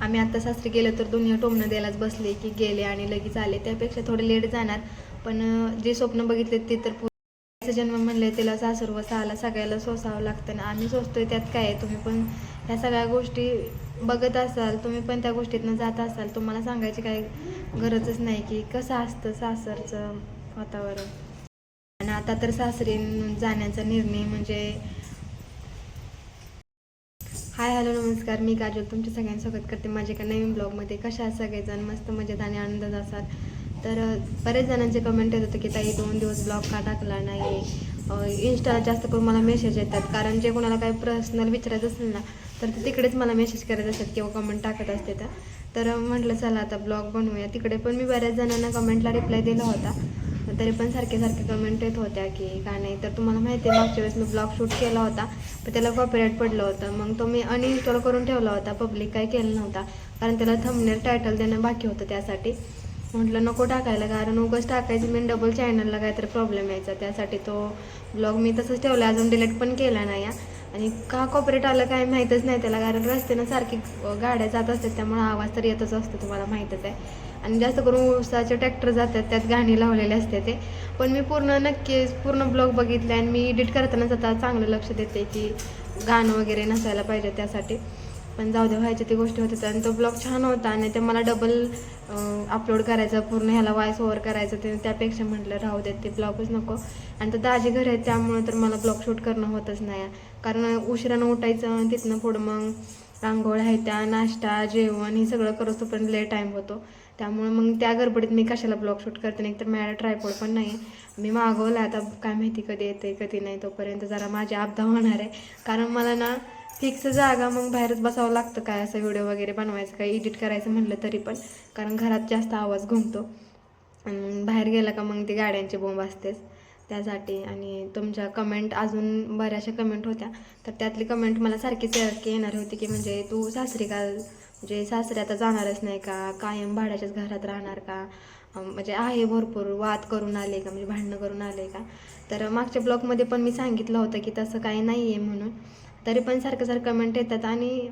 आम्ही आता सासरी गेलो तर दुनिया टोमणं द्यायलाच बसले की गेले आणि लगेच आले, त्यापेक्षा थोडे लेट जाणार. पण जे स्वप्न बघितले ते तर जन्म म्हणले त्याला सासरवसा आला सगळ्याला सोसावं लागतं ना. आम्ही सोसतोय त्यात काय आहे. तुम्ही पण ह्या सगळ्या गोष्टी बघत असाल, तुम्ही पण त्या गोष्टीतनं जात असाल, तुम्हाला सांगायची काही गरजच नाही की कसं असतं सासरचं वातावरण. आणि आता तर सासरी जाण्याचा निर्णय म्हणजे हाय हॅलो नमस्कार, मी काजल तुमच्या सगळ्यांचं स्वागत करते माझ्या एका नवीन ब्लॉगमध्ये. कशा आहात सगळेजण? मस्त मजेत आणि आनंदात असाल तर. बरेच जणांचे कमेंट येत होते की ताई 2 दिवस ब्लॉग का टाकला नाही. इंस्टाला जास्त करून मला मेसेज येतात, कारण जे कोणाला काही पर्सनल विचारायचं असेल ना तर ते तिकडेच मला मेसेज करत असतात किंवा कमेंट टाकत असते. तर म्हटलं चला आता ब्लॉग बनवूया. तिकडे पण मी बऱ्याच जणांना कमेंटला रिप्लाय दिला होता, तरी पण सारखे कमेंट येत होत्या की का नाही. तर तुम्हाला माहिती आहे मागच्या वेळेस मी ब्लॉग शूट केला होता पण त्याला कॉपीराईट पडलं होतं. मग तो मी अनइन्स्टॉल करून ठेवला होता, पब्लिक काही केलं नव्हता, कारण त्याला थंबनेल टायटल देणं बाकी होतं. त्यासाठी म्हटलं नको टाकायला, कारण उगाच टाकायचं मी डबल चॅनलला काहीतरी प्रॉब्लेम यायचा. त्यासाठी तो ब्लॉग मी तसंच ठेवला, अजून डिलीट पण केला नाही. आणि का कॉपीराईट आलं काय माहीतच नाही त्याला, कारण रस्त्यानं सारखी गाड्या जात असतात त्यामुळे आवाज तर येतच असतो, तुम्हाला माहीतच आहे. आणि जास्त करून ऊसाचे ट्रॅक्टर जातात त्यात गाणी लावलेले असते ते. पण मी पूर्ण ब्लॉग बघितले आणि मी एडिट करतानाच आता चांगलं लक्ष देते की गाणं वगैरे नसायला पाहिजे त्यासाठी. पण जाऊ दे, व्हायच्या ती गोष्टी होत्या. आणि तो ब्लॉग छान होता आणि ते मला डबल अपलोड करायचं, पूर्ण ह्याला वॉइस ओव्हर करायचं, ते त्यापेक्षा म्हटलं राहू देत ते ब्लॉगच नको. आणि तर दाजी घर आहे त्यामुळं तर मला ब्लॉग शूट करणं होतच नाही, कारण उशिरानं उठायचं, तिथनं पुढं मग रांगोळ्या आहे त्या, नाश्ता जेवण हे सगळं करत तोपर्यंत लेट टाईम होतो. त्यामुळे मग त्या गडबडीत मी कशाला ब्लॉग शूट करते. नाही तर माझ्या ट्रायपॉड पण नाही आहे, मी मागवलं आता, काय माहिती कधी येते कधी नाही. तोपर्यंत जरा माझी अपदा होणार आहे, कारण मला ना फिक्स जागा मग बाहेरच बसावं लागतं काय असं व्हिडिओ वगैरे बनवायचं, काय एडिट करायचं म्हटलं तरी पण, कारण घरात जास्त आवाज घुमतो आणि बाहेर गेला का मग ती गाड्यांची बोंब असतेच त्यासाठी. आणि तुमच्या कमेंट अजून बऱ्याचशा कमेंट होत्या, तर त्यातली कमेंट मला सारखीच येणार होती की म्हणजे तू सासरी का, म्हणजे सासरी आता जाणारच नाही का, कायम भाड्याच्याच घरात राहणार का, म्हणजे आहे भरपूर वाद करून आले का, म्हणजे भांडणं करून आले का. तर मागच्या ब्लॉगमध्ये पण मी सांगितलं होतं की तसं काही नाही आहे म्हणून, तरी पण सारखं कमेंट येतात. आणि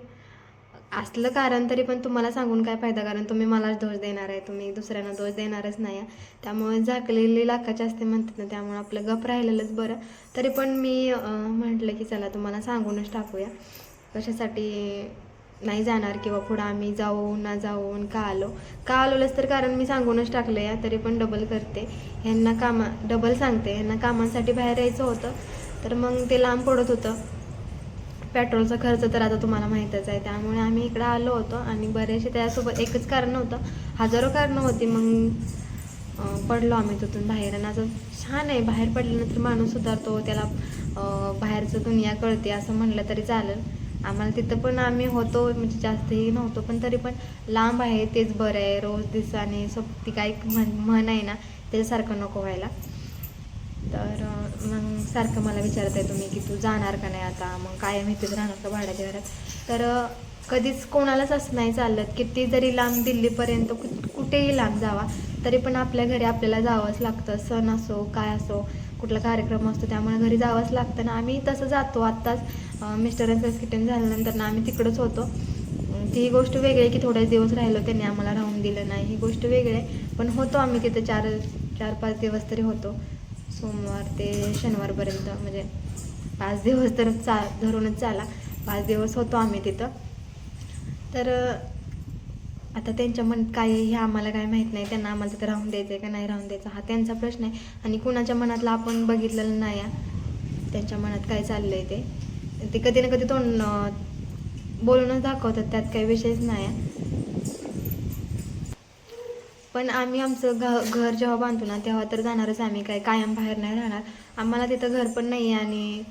असलं कारण तरी पण तुम्हाला सांगून काय फायदा, कारण तुम्ही मलाच दोष देणार आहे, तुम्ही दुसऱ्यांना दोष देणारच नाही आहे. त्यामुळे झाकलेली लाखाची असते म्हणतात ना, त्यामुळे आपलं गप राहिलेलंच बरं. तरी पण मी म्हटलं की चला तुम्हाला सांगूनच टाकूया, कशासाठी नाही जाणार किंवा पुढं आम्ही जाऊ ना जाऊन का आलोच तर कारण मी सांगूनच टाकलं आहे. तरी पण डबल करते, ह्यांना डबल सांगते, ह्यांना कामांसाठी बाहेर यायचं होतं तर मग ते लांब पडत होतं. पेट्रोलचा खर्च तर आता तुम्हाला माहीतच आहे, त्यामुळे आम्ही इकडं आलो होतो. आणि बरेचसे त्यासोबत एकच कारण नव्हतं, हजारो कारणं होती. मग पडलो आम्ही तिथून बाहेर. आणि असं छान आहे, बाहेर पडल्यानंतर माणूस सुधारतो, त्याला बाहेरचं दुनिया कळते असं म्हणलं तरी चालेल. आम्हाला तिथं पण आम्ही होतो, म्हणजे जास्तही नव्हतो, पण तरी पण लांब आहे तेच बरं आहे. रोज दिवसाने ती काही म्हण आहे ना, त्याच्यासारखं नको व्हायला. तर मग सारखं मला विचारत आहे तुम्ही की तू जाणार का नाही आता, मग कायम इथेच राहणार का भाड्याच्या घरात. तर कधीच कोणालाच असं नाही चालत, किती जरी लांब दिल्लीपर्यंत कुठेही लांब जावा तरी पण आपल्या घरी आपल्याला जावंच लागतं. सण असो काय असो, कुठला कार्यक्रम असतो, त्यामुळे घरी जावंच लागतं ना. आम्ही तसं जातो. आत्ताच मिस्टरांचं ॲक्सिडेंट झाल्यानंतर ना आम्ही तिकडंच होतो. ती गोष्ट वेगळी आहे की थोडेच दिवस राहिलो, त्यांनी आम्हाला राहून दिलं नाही, ही गोष्ट वेगळी आहे. पण होतो आम्ही तिथं 4-5 दिवस तरी होतो, सोमवार ते शनिवारपर्यंत, म्हणजे 5 दिवस तर धरूनच चाला, 5 दिवस होतो आम्ही तिथं. तर आता त्यांच्या मनात काय आहे हे आम्हाला काय माहीत नाही, त्यांना आम्हाला तिथं राहून द्यायचं आहे का नाही राहून द्यायचं हा त्यांचा प्रश्न आहे. आणि कुणाच्या मनातलं आपण बघितलेलं नाही आहे, त्यांच्या मनात काय चाललं आहे ते कधी ना कधी तोंड बोलूनच दाखवतात, त्यात काही विषयच नाही आहे. पण आम्ही आमचं घर जेव्हा बांधतो ना तेव्हा तर जाणारच आम्ही, काय कायम बाहेर नाही राहणार. आम्हाला तिथं घर पण नाही आहे. आणि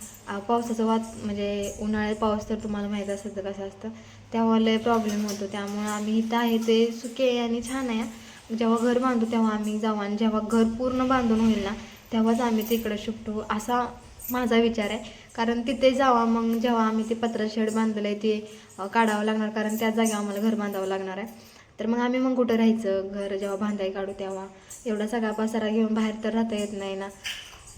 पावसाचं म्हणजे उन्हाळ्यात पाऊस तर तुम्हाला माहीत असेल तर कसं असतं, तेव्हा लय प्रॉब्लेम होतो. त्यामुळं आम्ही इथं आहे ते सुखी आहे आणि छान आहे. जेव्हा घर बांधू तेव्हा आम्ही जाऊ, आणि जेव्हा घर पूर्ण बांधून होईल ना तेव्हाच आम्ही तिकडं शिफ्ट होऊ असा माझा विचार आहे. कारण तिथे जावा, मग जेव्हा आम्ही ते पत्रा शेड बांधलं आहे ते काढावं लागणार, कारण त्याच जागी आम्हाला घर बांधावं लागणार आहे. तर मग आम्ही मग कुठं राहायचं, घर जेव्हा बांधाय काढू तेव्हा एवढा सगळा पसारा घेऊन बाहेर तर राहता येत नाही ना.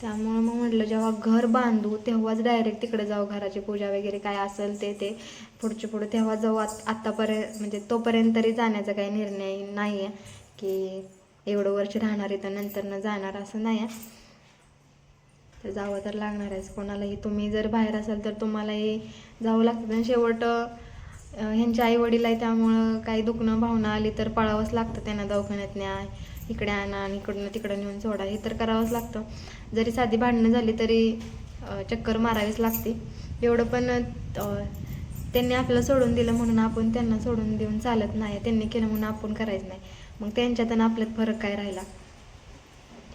त्यामुळं मग म्हटलं जेव्हा घर बांधू तेव्हाच डायरेक्ट तिकडे जाऊ, घराची पूजा वगैरे काय असेल ते पुढे तेव्हा जाऊ. आत्तापर्यंत म्हणजे तोपर्यंत तरी जाण्याचा काही निर्णय नाही आहे की एवढं वर्ष राहणार आहे तर नंतर न जाणार, असं नाही आहे. तर जावं तर लागणार आहेच कोणालाही. तुम्ही जर बाहेर असाल तर तुम्हालाही जावं लागतं. आणि शेवट ह्यांचे आई वडील आहे त्यामुळं काही दुखणं भावना आली तर पळावंच लागतं त्यांना, दवाखान्यात न्या, इकडे आणा आणि इकडनं तिकडं नेऊन सोडा, हे तर करावंच लागतं. जरी साधी भांडणं झाली तरी चक्कर मारावीच लागते. एवढं पण त्यांनी आपलं सोडून दिलं म्हणून आपण त्यांना सोडून देऊन चालत नाही, त्यांनी केलं म्हणून आपण करायचं नाही. मग त्यांच्यात आणि आपल्यात फरक काय राहिला?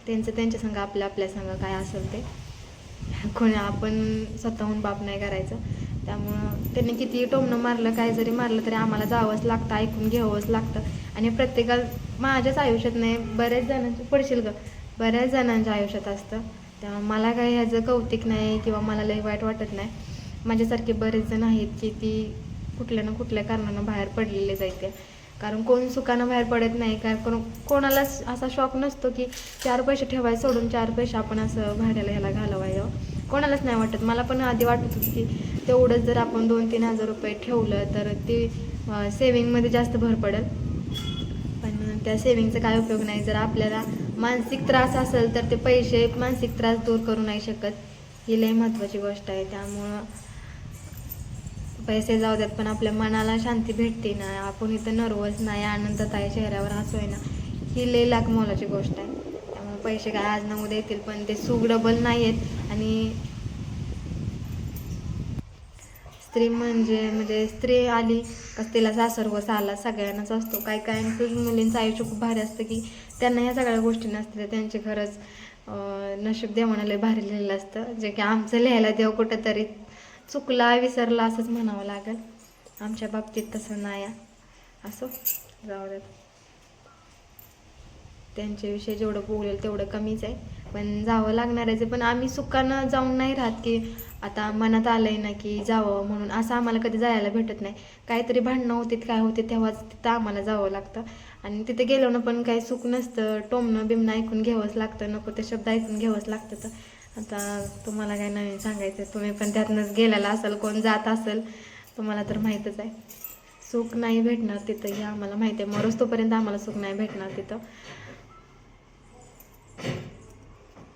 त्यांचं त्यांच्या संग, आपल्या संग काय असेल ते. कोणी आपण स्वतःहून बाप नाही करायचं. त्यामुळं त्यांनी कितीही टोमणं मारलं, काय जरी मारलं तरी आम्हाला जावंच लागतं, ऐकून घ्यावंच लागतं. आणि प्रत्येकाला माझ्याच आयुष्यात नाही, बऱ्याच जणांचं पडशील ग, बऱ्याच जणांच्या आयुष्यात असतं. त्यामुळे मला काही ह्याचं कौतिक नाही किंवा मला लई वाईट वाटत नाही. माझ्यासारखे बरेच जण आहेत की ती कुठल्या ना कुठल्या कारणानं बाहेर पडलेले जायते. कारण कोण सुखानं बाहेर पडत नाही, कारण कोणालाच असा शॉक नसतो की 4 पैसे ठेवायचे सोडून 4 पैसे आपण असं भाड्याला ह्याला घालवायचं. कोणालाच नाही वाटत. मला पण आधी वाटत होतं की तेवढंच जर आपण 2-3 हजार रुपये ठेवलं तर ते सेविंगमध्ये जास्त भर पडेल. पण त्या सेविंगचा काय उपयोग नाही जर आपल्याला मानसिक त्रास असेल तर ते पैसे मानसिक त्रास दूर करू नाही शकत. ही लई महत्त्वाची गोष्ट आहे. त्यामुळं पैसे जाऊ द्यात पण आपल्या मनाला शांती भेटते ना, आपण इथं नर्वस नाही, आनंदात आहे, चेहऱ्यावर हसू आहे ना, ही लई लाख मोलाची गोष्ट आहे. त्यामुळे पैसे काय आज न उद्या येतील पण ते सुख डबल नाही आहेत. आणि स्त्री म्हणजे स्त्री आली का तिला सासरवस आला सगळ्यांनाच असतो. काही मुलींचं आयुष्य खूप भारी असतं की त्यांना ह्या सगळ्या गोष्टी नसतात. त्यांचे खरंच नशीब देवानं लय भारी लिहिलेलं असतं, जे की आमचं लिहायला देव कुठंतरी चुकला विसरला असंच म्हणावं लागेल. आमच्या बाबतीत तसं नाही असो, जाऊ द्यात. त्यांच्याविषयी जेवढं बोलेल तेवढं कमीच आहे, पण जावं लागणार आहे. पण आम्ही सुखानं जाऊन नाही राहत की आता मनात आलंय ना की जावं म्हणून, असं आम्हाला कधी जायला भेटत नाही. काहीतरी भांडणं होते काय होते तेव्हाच तिथं आम्हाला जावं लागतं. आणि तिथे गेलो ना पण काही सुख नसतं, टोमणं बिमणं ऐकून घ्यावंच लागतं, नको ते शब्द ऐकून घ्यावंच लागतं. तर आता तुम्हाला काय नवीन सांगायचं, तुम्ही पण त्यातनंच गेलेला असेल, कोण जात असेल तुम्हाला तर माहीतच आहे. सुख नाही भेटणार तिथं हे आम्हाला माहिती आहे. मरोच तोपर्यंत आम्हाला सुख नाही भेटणार तिथं.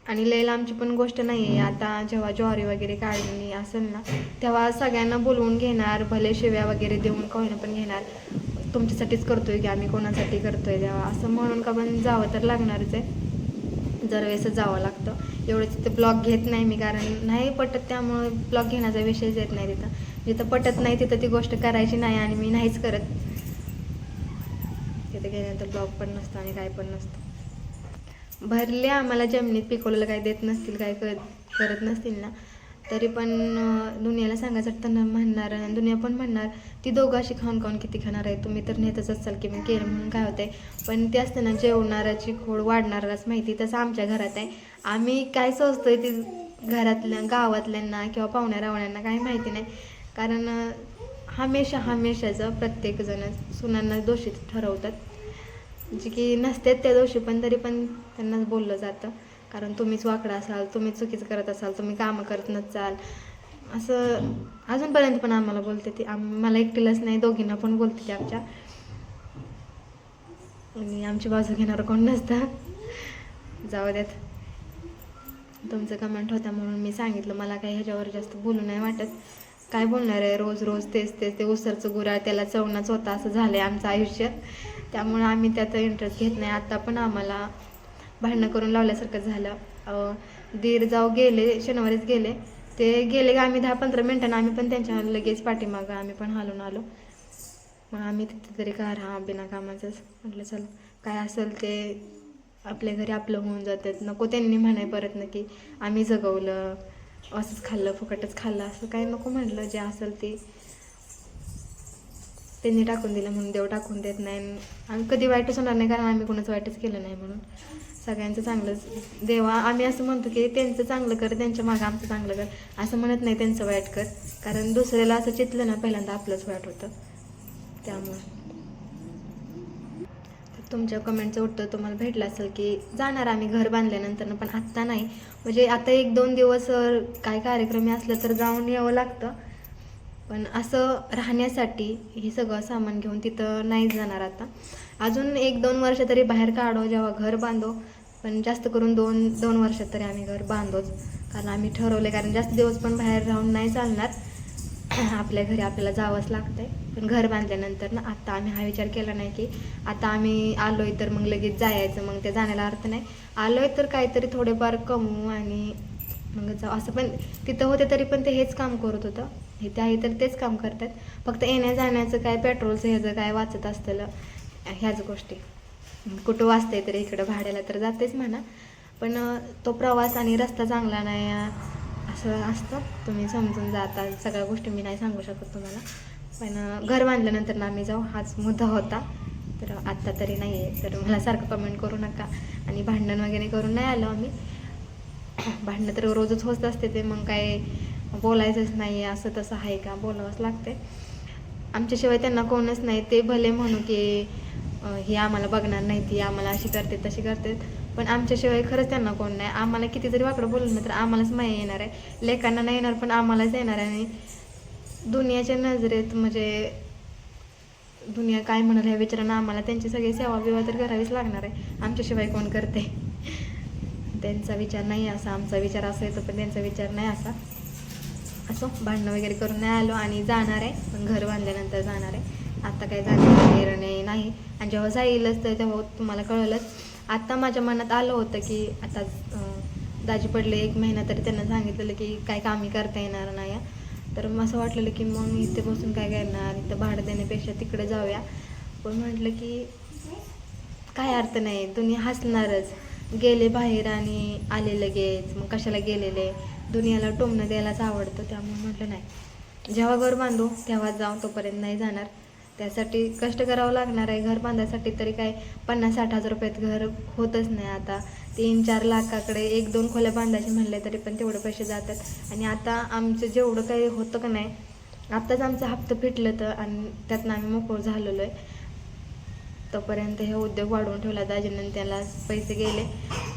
आणि लई लांबची पण गोष्ट नाही आहे. आता जेव्हा ज्वारी वगैरे काढणी असेल ना तेव्हा सगळ्यांना बोलवून घेणार, भले शिव्या वगैरे देऊन कोणी पण घेणार, तुमच्यासाठीच करतोय की आम्ही कोणासाठी करतोय तेव्हा असं म्हणून का पण जावं तर लागणारच आहे. दरवेळेस जावं लागतं. एवढं तिथं ब्लॉग घेत नाही मी, कारण नाही पटत, त्यामुळं ब्लॉग घेण्याचा विषयच येत नाही तिथं. जिथं पटत नाही तिथं ती गोष्ट करायची नाही आणि मी नाहीच करत. तिथं गेल्यानंतर ब्लॉग पण नसतं आणि काय पण नसतं. भरले आम्हाला जमिनीत पिकवलेलं काही देत नसतील, काय करत नसतील ना, तरी पण दुनियाला सांगायचं त्यांना म्हणणार आणि दुनिया पण म्हणणार ती दोघं अशी खाऊन किती खाणार आहे, तुम्ही तर नेतच असाल की मी केलं म्हणून काय होतंय. पण ते असतं ना जेवणाराची खोड वाढणाराच माहिती, तसं आमच्या घरात आहे. आम्ही काय सोचतोय ती घरातल्या गावातल्यांना किंवा पाहुण्या रावण्यांना काही माहिती नाही. कारण हमेशाचं प्रत्येकजण सुनांना दोषी ठरवतात, जे की नसतात त्या दोषी, पण तरी पण त्यांनाच बोललं जातं. कारण तुम्हीच वाकडं असाल, तुम्हीच चुकीचं करत असाल, तुम्ही कामं करत नसाल, असं अजूनपर्यंत पण आम्हाला बोलते ती. मला एकटीलाच नाही, दोघींना पण बोलते ती आमच्या. आणि आमची बाजू घेणारं कोण नसतं. जाऊ द्यात, तुमचं कमेंट होता म्हणून मी सांगितलं. मला काही ह्याच्यावर जास्त बोलू नाही वाटत. काय बोलणार आहे, रोज तेच ते उसरचं गुराळ त्याला चवणाच होता असं झालं आहे आमचं आयुष्य. त्यामुळे आम्ही त्यात इंटरेस्ट घेत नाही. आत्ता पण आम्हाला भांडणं करून लावल्यासारखं झालं. दीर जाऊ गेले, शनिवारीच गेले. ते गेले का आम्ही 10-15 मिनटांना आम्ही पण त्यांच्या लगेच पाठीमागं आम्ही पण हालून आलो. मग आम्ही तिथे तरी का राहा बिना कामाचंच. म्हटलं चल काय असेल ते आपल्या घरी आपलं होऊन जातात. नको त्यांनी म्हणाय परत ना की आम्ही जगवलं, असंच खाल्लं, फुकटच खाल्लं, असं काय नको. म्हटलं जे असेल ते त्यांनी टाकून दिलं म्हणून देव टाकून देत नाही. आम्ही कधी वाईटच होणार नाही, कारण आम्ही कोणाचं वाईटच केलं नाही. म्हणून सगळ्यांचं चांगलंच देवा, आम्ही असं म्हणतो की त्यांचं चांगलं कर, त्यांच्या मागं आमचं चांगलं कर, असं म्हणत नाही त्यांचं वाईट कर. कारण दुसऱ्याला असं चितलं ना पहिल्यांदा आपलंच वाईट होतं. त्यामुळे तुमच्या कमेंटचं उत्तर तुम्हाला भेटलं असेल की जाणार आम्ही घर बांधल्यानंतर, पण आत्ता नाही. म्हणजे आता 1-2 दिवस काय कार्यक्रम असलं तर जाऊन यावं लागतं, पण असं राहण्यासाठी हे सगळं सामान घेऊन तिथं नाही जाणार आता. अजून 1-2 वर्ष तरी बाहेर काढो, जेव्हा घर बांधो. पण जास्त करून 2 वर्षात तरी आम्ही घर बांधोच, कारण आम्ही ठरवलं, कारण जास्त दिवस पण बाहेर राहून नाही चालणार. आपल्या घरी आपल्याला जावंच लागतंय. पण घर बांधल्यानंतर ना आता आम्ही हा विचार केला नाही की आता आम्ही आलोय तर मग लगेच जायचं, मग ते जाण्याला अर्थ नाही. आलोय तर काहीतरी थोडेफार कमवू आणि मग जाऊ. असं पण तिथं होते तरी पण ते हेच काम करत होतं, इथे आहे तर तेच काम करतात. फक्त येण्या जाण्याचं काय पेट्रोलचं ह्याचं काय वाचत असतं, ह्याच गोष्टी कुठं वाचते तरी इकडं भाड्याला तर जातेच म्हणा. पण तो प्रवास आणि रस्ता चांगला नाही असं असतं, तुम्ही समजून जाता. सगळ्या गोष्टी मी नाही सांगू शकत तुम्हाला. पण घर बांधल्यानंतर ना आम्ही जाऊ, हाच मुद्दा होता. तर आत्ता तरी नाही आहे, तर मला सारखं कमेंट करू नका. आणि भांडण वगैरे करून नाही आलो आम्ही. भांडणं तर रोजच होत असते, ते मग काय बोलायचंच नाही असं तसं आहे का, बोलावंच लागते. आमच्याशिवाय त्यांना कोणच नाही. ते भले म्हणू की हे आम्हाला बघणार नाही, ती आम्हाला अशी करते तशी करते, पण आमच्याशिवाय खरंच त्यांना कोण नाही. आम्हाला किती जरी वाकडं बोललं ना तर आम्हालाच माया येणार आहे, लेकांना नाही येणार पण आम्हालाच येणार आहे. आणि दुनियाच्या नजरेत म्हणजे दुनिया काय म्हणाल ह्या विचारानं आम्हाला त्यांची सगळी सेवा बिवा तर करावीच लागणार आहे. आमच्याशिवाय कोण करते. त्यांचा विचार नाही असा, आमचा विचार असा येतो, पण त्यांचा विचार नाही असा. असो, भांडणं वगैरे करून नाही आलो आणि जाणार आहे, पण घर बांधल्यानंतर जाणार आहे. आता काय जाण्याचा निर्णय नाही, आणि जेव्हा जाईलच तर तेव्हा तुम्हाला कळलंच. आत्ता माझ्या मनात आलं होतं की आता दाजी पडले 1 महिना तरी त्यांना सांगितलेलं की काय कामी करता येणार नाही. तर मग असं वाटलेलं की मग इथे बसून काय करणार, इथं भाडं देण्यापेक्षा तिकडे जाऊया. पण म्हटलं की काय अर्थ नाही, दुनिया हसणारच. गेले बाहेर आणि आले लगेच, मग कशाला गेलेले. दुनियाला टोमणं द्यायलाच आवडतं, त्यामुळे म्हटलं नाही, जेव्हा घर बांधू तेव्हा जाऊ, तोपर्यंत नाही जाणार. त्यासाठी कष्ट करावं लागणार आहे. घर बांधायसाठी तरी काय 50-60 हजार रुपयात घर होतच नाही. आता 3-4 लाखाकडे 1-2 खोल्या बांधायचे म्हणले तरी पण तेवढे पैसे जातात. आणि आता आमचं जेवढं काही होतं का नाही, आत्ताच आमचं हप्तं फिटलं तर, आणि त्यातनं आम्ही मोकळं झालेलो आहे. तोपर्यंत हे उद्योग वाढवून ठेवला दाजीनं, त्याला पैसे गेले,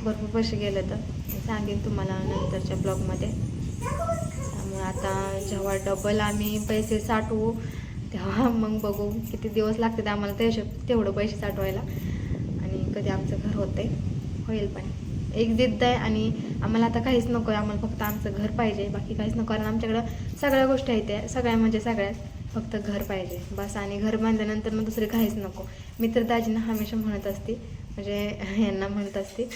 भरपूर पैसे गेले. तर सांगेन तुम्हाला नंतरच्या ब्लॉगमध्ये. त्यामुळे आता जेव्हा डबल आम्ही पैसे साठवू तेव्हा मग बघू किती दिवस लागतात आम्हाला तेवढं पैसे साठवायला, आणि कधी आमचं घर होईल. पण एक जिद्द आहे, आणि आम्हाला आता काहीच नको आहे. आम्हाला फक्त आमचं घर पाहिजे, बाकी काहीच नको. कारण आमच्याकडं सगळ्या गोष्टी आहेत, त्या सगळ्या म्हणजे सगळ्यात, फक्त घर पाहिजे बस. आणि घर बांधल्यानंतर मग दुसरे काहीच नको. मी तर दाजींना हमेशा म्हणत असते, म्हणजे यांना म्हणत असते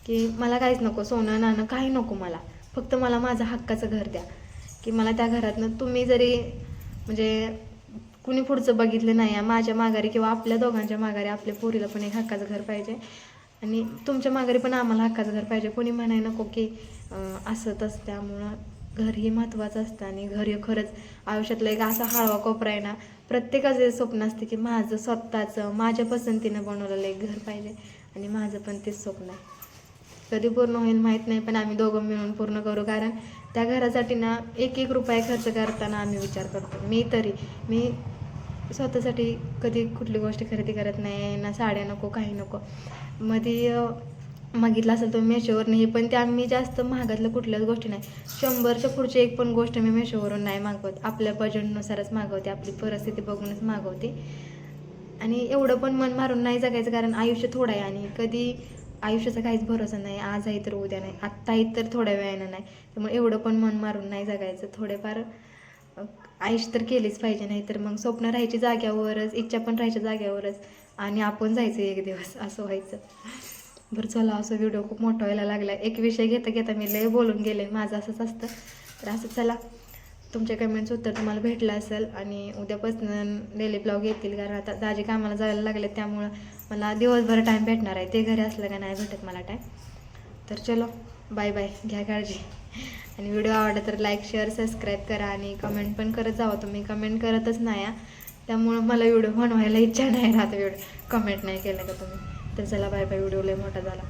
की मला काहीच नको, सोनं नाणं काही नको मला, फक्त मला माझं हक्काचं घर द्या. की मला त्या घरातनं तुम्ही जरी म्हणजे कुणी पुढचं बघितलं नाही, माझ्या माघारी किंवा आपल्या दोघांच्या माघारी आपल्या पोरीला पण एक हक्काचं घर पाहिजे, आणि तुमच्या माघारी पण आम्हाला हक्काचं घर पाहिजे. कोणी म्हणाय नको की असं तसं. त्यामुळं घर हे महत्त्वाचं असतं, आणि घर हे खरंच आयुष्यातलं एक असा हळवा कोपरा आहे ना. प्रत्येकाचं स्वप्न असते की माझं स्वतःचं माझ्या पसंतीनं बनवलेलं एक घर पाहिजे, आणि माझं पण तेच स्वप्न आहे. कधी पूर्ण होईल माहीत नाही, पण आम्ही दोघं मिळून पूर्ण करू. कारण त्या घरासाठी ना 1-1 रुपया खर्च करताना आम्ही विचार करतो. मी स्वतःसाठी कधी कुठली गोष्ट खरेदी करत नाही ना, साड्या नको काही नको. मध्ये मागितलं असेल तर मेशोवरून हे, पण ते आम्ही जास्त महागातलं कुठल्याच गोष्टी नाही. 100च्या पुढची एक पण गोष्ट मी मेशोवरून नाही मागवत. आपल्या बजेटनुसारच मागवते, आपली परिस्थिती बघूनच मागवते. आणि एवढं पण मन मारून नाही जगायचं, कारण आयुष्य थोडं आहे, आणि कधी आयुष्याचा काहीच भरोसा नाही. आज आहे तर उद्या नाही, आत्ता आहे तर थोड्या वेळानं नाही. त्यामुळे एवढं पण मन मारून नाही जगायचं. थोडेफार आयुष्य तर केलीच पाहिजे, नाही तर मग स्वप्न राहायची जाग्यावरच, इच्छा पण राहायच्या जाग्यावरच, आणि आपण जायचं एक दिवस, असं व्हायचं. बरं चला, असं व्हिडिओ खूप मोठा व्हायला लागला. एक विषय घेता घेता मी लय बोलून गेले, माझं असंच असतं. तर असं चला, तुमच्या कमेंट्स उत्तर तुम्हाला भेटलं असेल, आणि उद्यापासून डेली ब्लॉग येतील. कारण आता दाजी कामाला जायला लागले, त्यामुळं मला दिवसभर टाईम भेटणार आहे. ते घरी असलं का नाही भेटत मला टाईम. तर चलो, बाय बाय, घ्या काळजी. आणि व्हिडिओ आवडला तर लाईक शेअर सबस्क्राईब करा, आणि कमेंट पण करत जावा. तुम्ही कमेंट करतच नाही, त्यामुळं मला व्हिडिओ बनवायला इच्छा नाही राहत, व्हिडिओ कमेंट नाही केलं का तुम्ही. तर चला बाय बाय, व्हिडिओ लय मोठा झाला.